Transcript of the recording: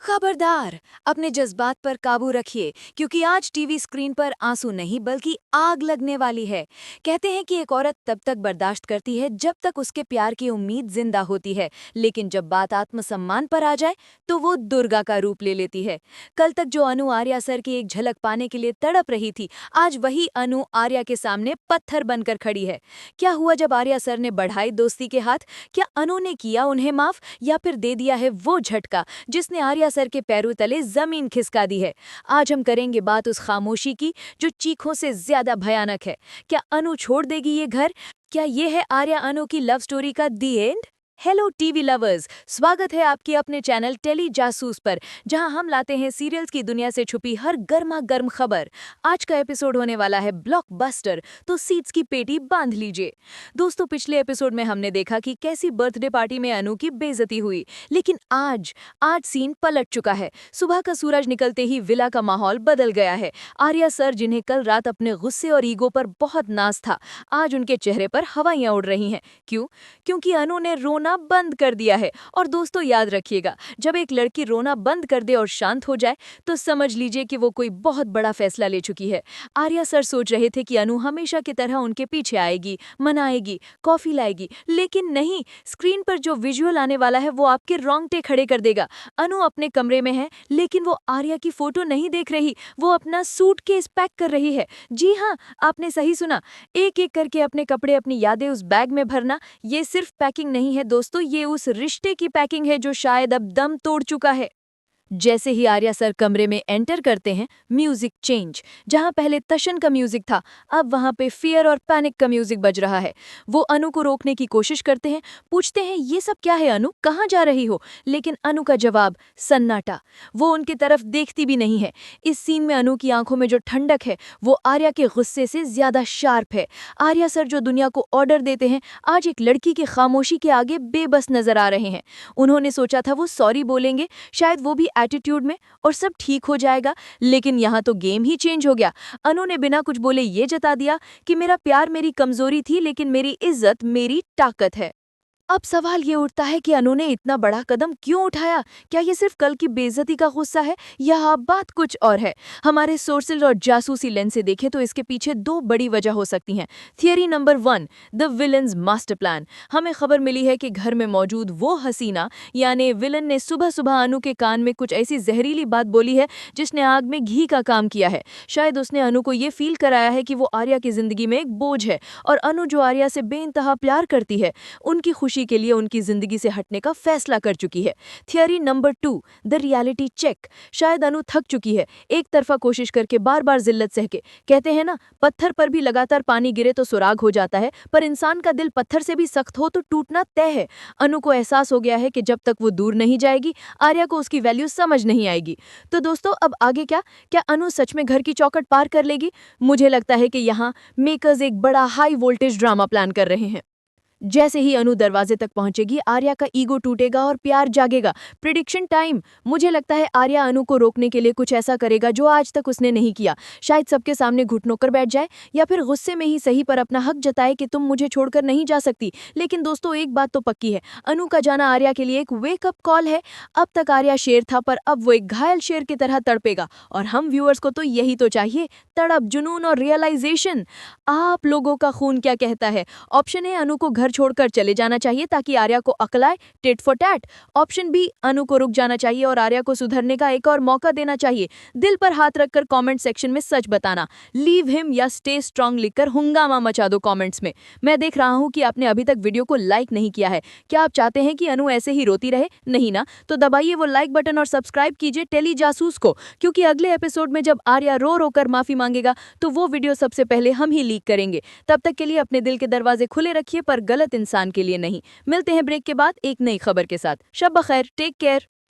खबरदार, अपने जज्बात पर काबू रखिए क्योंकि आज टीवी स्क्रीन पर आंसू नहीं बल्कि आग लगने वाली है। कहते हैं कि एक औरत तब तक बर्दाश्त करती है जब तक उसके प्यार की उम्मीद जिंदा होती है, लेकिन जब बात आत्मसम्मान पर आ जाए तो वो दुर्गा का रूप ले लेती है। कल तक जो अनु आर्या सर की एक झलक पाने के लिए तड़प रही थी, आज वही अनु आर्या के सामने पत्थर बनकर खड़ी है। क्या हुआ जब आर्या सर ने बढ़ाई दोस्ती के हाथ? क्या अनु ने किया उन्हें माफ या फिर दे दिया है वो झटका जिसने आर्या सर के पैरों तले जमीन खिसका दी है? आज हम करेंगे बात उस खामोशी की जो चीखों से ज्यादा भयानक है। क्या अनु छोड़ देगी ये घर? क्या ये है आर्या अनु की लव स्टोरी का दी एंड? हेलो टीवी लवर्स, स्वागत है आपके अपने चैनल टेली जासूस पर, जहां हम लाते हैं सीरियल्स की दुनिया से छुपी हर गर्मा गर्म खबर। आज का एपिसोड होने वाला है ब्लॉकबस्टर, तो सीट्स की पेटी बांध लीजिए। दोस्तों, पिछले एपिसोड में हमने देखा कि कैसी बर्थडे पार्टी में अनु की बेइज्जती हुई, लेकिन आज आज सीन पलट चुका है। सुबह का सूरज निकलते ही विला का माहौल बदल गया है। आर्या सर, जिन्हें कल रात अपने गुस्से और ईगो पर बहुत नाज था, आज उनके चेहरे पर हवाइयां उड़ रही हैं। क्यों? क्योंकि अनु ने रोना बंद कर दिया है। और दोस्तों, याद रखिएगा, जब एक लड़की रोना बंद कर दे और शांत हो जाए तो समझ लीजिए कि वो कोई बहुत बड़ा फैसला ले चुकी है। आर्या सर सोच रहे थे कि अनु हमेशा की तरह उनके पीछे आएगी, मनाएगी, कॉफी लाएगी, लेकिन नहीं, स्क्रीन पर जो विजुअल आने वाला है वो आपके रोंगटे खड़े कर देगा। अनु अपने कमरे में है, लेकिन वो आर्या की फोटो नहीं देख रही, वो अपना सूटकेस पैक कर रही है। जी हाँ, आपने सही सुना, एक एक करके अपने कपड़े, अपनी यादें उस बैग में भरना। ये सिर्फ पैकिंग नहीं है दोस्तों, ये उस रिश्ते की पैकिंग है जो शायद अब दम तोड़ चुका है। जैसे ही आर्या सर कमरे में एंटर करते हैं, म्यूजिक चेंज। जहां पहले तशन का म्यूजिक था, अब वहां पे फियर और पैनिक का म्यूजिक बज रहा है। वो अनु को रोकने की कोशिश करते हैं, पूछते हैं ये सब क्या है अनु, कहाँ जा रही हो? लेकिन अनु का जवाब सन्नाटा। वो उनकी तरफ देखती भी नहीं है। इस सीन में अनु की आंखों में जो ठंडक है वो आर्या के गुस्से से ज्यादा शार्प है। आर्या सर जो दुनिया को ऑर्डर देते हैं, आज एक लड़की की खामोशी के आगे बेबस नजर आ रहे हैं। उन्होंने सोचा था वो सॉरी बोलेंगे, शायद वो भी एटीट्यूड में, और सब ठीक हो जाएगा, लेकिन यहाँ तो गेम ही चेंज हो गया। अनु ने बिना कुछ बोले ये जता दिया कि मेरा प्यार मेरी कमजोरी थी, लेकिन मेरी इज्जत मेरी ताकत है। अब सवाल ये उठता है कि अनु ने इतना बड़ा कदम क्यों उठाया? क्या ये सिर्फ कल की बेइज्जती का गुस्सा है या बात कुछ और है? हमारे सोर्सेज और जासूसी लेंस से देखें तो इसके पीछे दो बड़ी वजह हो सकती हैं। Theory number 1, the villains master plan. हमें खबर मिली है कि घर में मौजूद वो हसीना यानी विलन ने सुबह सुबह अनु के कान में कुछ ऐसी जहरीली बात बोली है जिसने आग में घी का काम किया है। शायद उसने अनु को ये फील कराया है कि वो आर्या की जिंदगी में एक बोझ है, और अनु जो आर्या से बेइंतहा प्यार करती है, उनकी खुशी के लिए उनकी जिंदगी से हटने का फैसला कर चुकी है। Theory number 2, the reality check. शायद अनु थक चुकी है, एक तरफा कोशिश करके बार बार जिल्लत सह के। कहते हैं ना, पत्थर पर भी लगातार पानी गिरे तो सुराग हो जाता है, पर इंसान का दिल पत्थर से भी सख्त हो तो टूटना तय है। अनु को एहसास हो गया है कि जब तक वो दूर नहीं जाएगी, आर्या को उसकी वैल्यू समझ नहीं आएगी। तो दोस्तों, अब आगे क्या? क्या अनु सच में घर की चौखट पार कर लेगी? मुझे लगता है कि यहाँ मेकर्स एक बड़ा हाई वोल्टेज ड्रामा प्लान कर रहे हैं। जैसे ही अनु दरवाजे तक पहुंचेगी, आर्या का ईगो टूटेगा और प्यार जागेगा। Prediction time. मुझे लगता है आर्या अनु को रोकने के लिए कुछ ऐसा करेगा जो आज तक उसने नहीं किया। शायद सबके सामने घुटनों कर बैठ जाए, या फिर गुस्से में ही सही पर अपना हक जताए कि तुम मुझे छोड़कर नहीं जा सकती। लेकिन दोस्तों, एक बात तो पक्की है, अनु का जाना आर्या के लिए एक वेकअप कॉल है। अब तक आर्या शेर था, पर अब वो एक घायल शेर की तरह तड़पेगा, और हम व्यूअर्स को तो यही तो चाहिए, तड़प, जुनून और रियलाइजेशन। आप लोगों का खून क्या कहता है? ऑप्शन ए, अनु को घर छोड़कर चले जाना चाहिए ताकि आर्या को अकल आए, tit for tat. Option B, Anu को रुक जाना चाहिए और आर्या को सुधरने का एक और मौका देना चाहिए। दिल पर हाथ रखकर कमेंट सेक्शन में सच बताना। लीव हिम या स्टे स्ट्रांग लिखकर हंगामा मचा दो कमेंट्स में। मैं देख रहा हूं कि आपने अभी तक वीडियो को लाइक नहीं किया है। क्या आप चाहते हैं कि अनु ऐसे ही रोती रहे? नहीं ना? तो दबाइए वो लाइक बटन और सब्सक्राइब कीजिए टेली जासूस को, क्योंकि अगले एपिसोड में जब आर्या रो रो कर माफी मांगेगा तो वो वीडियो सबसे पहले हम ही लीक करेंगे। तब तक के लिए अपने दिल के दरवाजे खुले रखिए, पर गलत इंसान के लिए नहीं। मिलते हैं ब्रेक के बाद एक नई खबर के साथ। शब बखैर, टेक केयर।